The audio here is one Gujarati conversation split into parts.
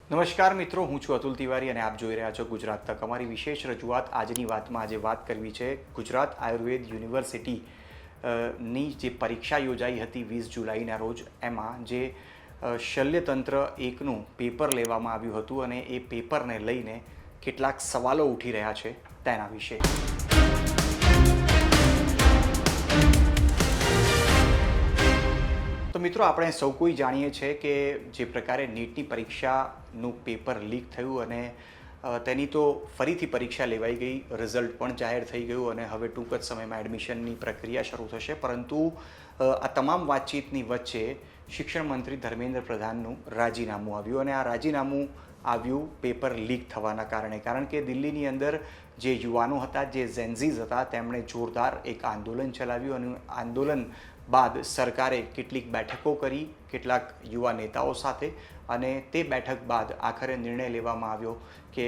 નમસ્કાર મિત્રો, હું છું અતુલ તિવારી અને આપ જોઈ રહ્યા છો ગુજરાત તક। અમારી વિશેષ રજૂઆત આજની વાતમાં આજે વાત કરવી છે ગુજરાત આયુર્વેદ યુનિવર્સિટી ની જે પરીક્ષા યોજાઈ હતી 20 જુલાઈના રોજ, એમાં જે શલ્યતંત્ર એકનું પેપર લેવામાં આવ્યું હતું અને એ પેપરને લઈને કેટલાક સવાલો ઉઠી રહ્યા છે તેના વિશે। તો મિત્રો, આપણે સૌ કોઈ જાણીએ છીએ કે જે પ્રકારે નીટની પરીક્ષાનું પેપર લીક થયું અને તેની તો ફરીથી પરીક્ષા લેવાઈ ગઈ, રિઝલ્ટ પણ જાહેર થઈ ગયું અને હવે ટૂંક જ સમયમાં એડમિશનની પ્રક્રિયા શરૂ થશે। પરંતુ આ તમામ વાતચીતની વચ્ચે શિક્ષણ મંત્રી ધર્મેન્દ્ર પ્રધાનનું રાજીનામું આવ્યું અને આ રાજીનામું આવ્યું પેપર લીક થવાના કારણે। કારણ કે દિલ્હીની અંદર જે યુવાનો હતા, જે ઝેન્ઝીઝ હતા, તેમણે જોરદાર એક આંદોલન ચલાવ્યું અને આંદોલન બાદ સરકારે કેટલીક બેઠકો કરી કેટલાક યુવા નેતાઓ સાથે અને તે બેઠક બાદ આખરે નિર્ણય લેવામાં આવ્યો કે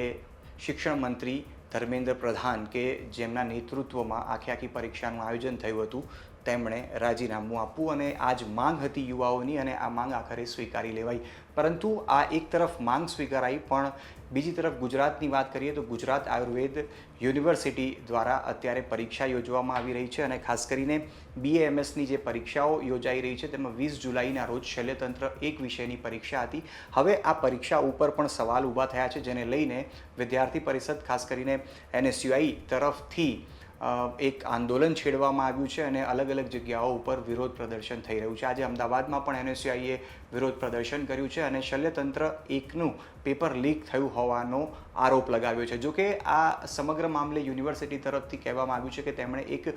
શિક્ષણ મંત્રી ધર્મેન્દ્ર પ્રધાન કે જેમના નેતૃત્વમાં આખી પરીક્ષાનું આયોજન થયું હતું, તેમણે રાજીનામું આપવું અને આ જ માંગ હતી યુવાઓની અને આ માંગ આખરે સ્વીકારી લેવાઈ। પરંતુ આ એક તરફ માંગ સ્વીકારાઈ, પણ બીજી તરફ ગુજરાતની વાત કરીએ તો ગુજરાત આયુર્વેદ યુનિવર્સિટી દ્વારા અત્યારે પરીક્ષા યોજવામાં આવી રહી છે અને ખાસ કરીને BAMSની જે પરીક્ષાઓ યોજાઈ રહી છે તેમાં 20 જુલાઈના રોજ શલ્યતંત્ર એક વિષયની પરીક્ષા હતી। હવે આ પરીક્ષા ઉપર પણ સવાલ ઊભા થયા છે, જેને લઈને વિદ્યાર્થી પરિષદ ખાસ કરીને NSUI તરફથી એક આંદોલન છેડવામાં આવ્યું છે અને અલગ અલગ જગ્યાઓ ઉપર વિરોધ પ્રદર્શન થઈ રહ્યું છે। આજે અમદાવાદમાં પણ NSUIએ વિરોધ પ્રદર્શન કર્યું છે અને શલ્યતંત્ર એકનું પેપર લીક થયું હોવાનો આરોપ લગાવ્યો છે। જો કે આ સમગ્ર મામલે યુનિવર્સિટી તરફથી કહેવામાં આવ્યું છે કે તેમણે એક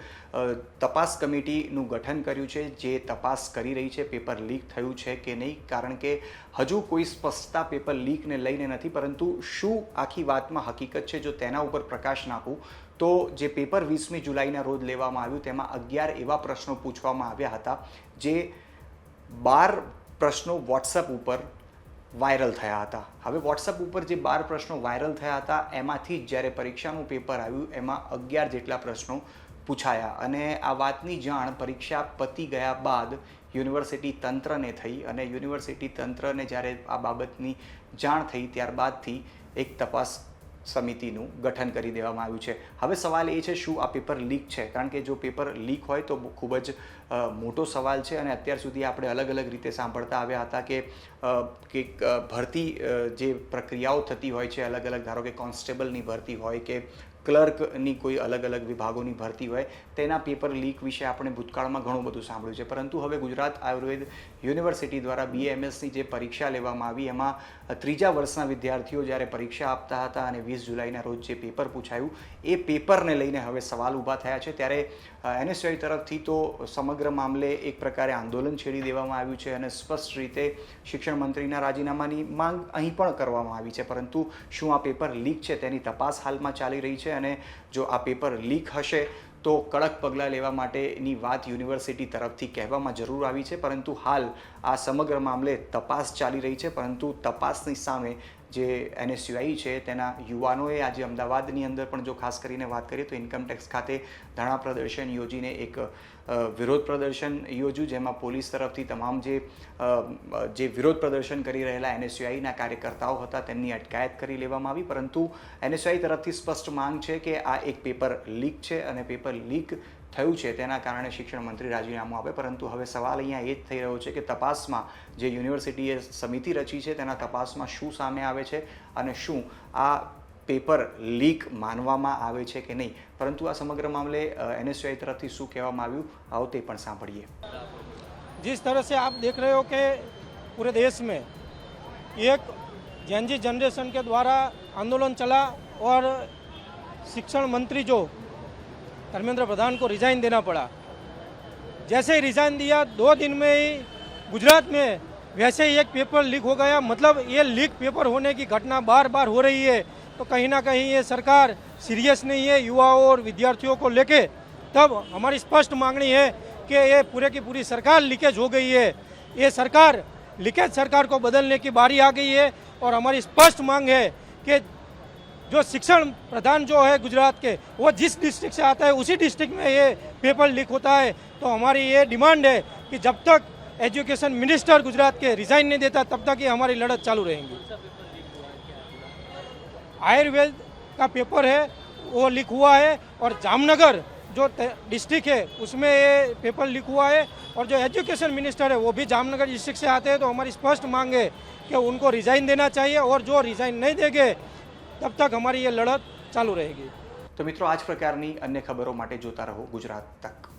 તપાસ કમિટીનું ગઠન કર્યું છે જે તપાસ કરી રહી છે પેપર લીક થયું છે કે નહીં, કારણ કે હજુ કોઈ સ્પષ્ટતા પેપર લીકને લઈને નથી। પરંતુ શું આખી વાતમાં હકીકત છે, જો તેના ઉપર પ્રકાશ નાખું તો જે પેપર 20મી જુલાઈના રોજ લેવામાં આવ્યું તેમાં 11 એવા પ્રશ્નો પૂછવામાં આવ્યા હતા જે 12 પ્રશ્નો વોટ્સઅપ ઉપર વાયરલ થયા હતા। હવે વોટ્સઅપ ઉપર જે 12 પ્રશ્નો વાયરલ થયા હતા એમાંથી જ્યારે પરીક્ષાનું પેપર આવ્યું એમાં 11 જેટલા પ્રશ્નો પૂછાયા અને આ વાતની જાણ પરીક્ષા પતી ગયા બાદ યુનિવર્સિટી તંત્રને થઈ અને યુનિવર્સિટી તંત્રને જ્યારે આ બાબતની જાણ થઈ ત્યારબાદથી એક તપાસ સમિતિનું ગઠન કરી દેવામાં આવ્યું છે। હવે સવાલ એ છે, શું આ પેપર લીક છે? કારણ કે જો પેપર લીક હોય તો ખૂબ જ મોટો સવાલ છે અને અત્યાર સુધી આપણે અલગ અલગ રીતે સાંભળતા આવ્યા હતા કે ભરતી જે પ્રક્રિયાઓ થતી હોય છે અલગ અલગ, ધારો કે કોન્સ્ટેબલની ભરતી હોય કે ક્લર્કની કોઈ અલગ અલગ વિભાગોની ભરતી હોય, તેના પેપર લીક વિશે આપણે ભૂતકાળમાં ઘણું બધું સાંભળ્યું છે। પરંતુ હવે ગુજરાત આયુર્વેદ યુનિવર્સિટી દ્વારા BAMSની જે પરીક્ષા લેવામાં આવી એમાં 3જા વર્ષના વિદ્યાર્થીઓ જ્યારે પરીક્ષા આપતા હતા અને 20 જુલાઈના રોજ જે પેપર પૂછાયું એ પેપરને લઈને હવે સવાલ ઊભા થયા છે। ત્યારે NSUI તરફથી તો સમગ્ર મામલે એક પ્રકારે આંદોલન છેડી દેવામાં આવ્યું છે અને સ્પષ્ટ રીતે શિક્ષણ મંત્રીના રાજીનામાની માંગ અહીં પણ કરવામાં આવી છે। પરંતુ શું આ પેપર લીક છે તેની તપાસ હાલમાં ચાલી રહી છે અને જો આ પેપર લીક હશે તો કડક પગલાં લેવા માટેની વાત યુનિવર્સિટી તરફથી કહેવામાં જરૂર આવી છે। પરંતુ હાલ આ સમગ્ર મામલે તપાસ ચાલી રહી છે, પરંતુ તપાસની સામે જે NSUI છે તેના યુવાનોએ આજે અમદાવાદની અંદર પણ જો ખાસ કરીને વાત કરીએ તો ઇન્કમટેક્સ ખાતે ધરણા પ્રદર્શન યોજીને એક વિરોધ પ્રદર્શન યોજ્યું, જેમાં પોલીસ તરફથી તમામ જે વિરોધ પ્રદર્શન કરી રહેલા NSUIના કાર્યકર્તાઓ હતા તેમની અટકાયત કરી લેવામાં આવી। પરંતુ NSUI તરફથી સ્પષ્ટ માંગ છે કે આ એક પેપર લીક છે અને પેપર લીક થયું છે તેના કારણે શિક્ષણ મંત્રી રાજીનામું આપે। પરંતુ હવે સવાલ અહીંયા એ જ થઈ રહ્યો છે કે તપાસમાં જે યુનિવર્સિટીએ સમિતિ રચી છે તેના તપાસમાં શું સામે આવે છે અને શું આ પેપર લીક માનવામાં આવે છે કે નહીં। પરંતુ આ સમગ્ર મામલે NSUI तरफ શું કહેવામાં આવ્યું आओ તે પણ સાંભળીએ। जिस तरह से आप देख रहे हो कि पूरे देश में एक जेनजी जनरेशन के द्वारा आंदोलन चला और शिक्षण मंत्री जो धर्मेंद्र प्रधान को रिज़ाइन देना पड़ा। जैसे ही रिज़ाइन दिया 2 दिन में ही गुजरात में वैसे ही एक पेपर लीक हो गया। मतलब ये लीक पेपर होने की घटना बार बार हो रही है, तो कहीं ना कहीं ये सरकार सीरियस नहीं है युवाओं और विद्यार्थियों को लेके। तब हमारी स्पष्ट मांगनी है कि ये पूरे की पूरी सरकार लीकेज हो गई है। ये सरकार लीकेज सरकार को बदलने की बारी आ गई है और हमारी स्पष्ट मांग है कि जो शिक्षण प्रधान जो है गुजरात के, वो जिस डिस्ट्रिक्ट से आता है उसी डिस्ट्रिक्ट में ये पेपर लीक होता है। तो हमारी ये डिमांड है कि जब तक एजुकेशन मिनिस्टर गुजरात के रिज़ाइन नहीं देता तब तक ये हमारी लड़त चालू रहेंगी। आयुर्वेद का पेपर है वो लीक हुआ है, और जामनगर जो डिस्ट्रिक्ट है उसमें ये पेपर लीक हुआ है, और जो एजुकेशन मिनिस्टर है वो भी जामनगर डिस्ट्रिक्ट से आते हैं। तो हमारी स्पष्ट मांग है कि उनको रिज़ाइन देना चाहिए, और जो रिज़ाइन नहीं देंगे तब तक हमारी ये लड़त चालू रहेगी। तो મિત્રો, આ જ પ્રકારની અન્ય ખબરો માટે જોતા રહો ગુજરાત તક।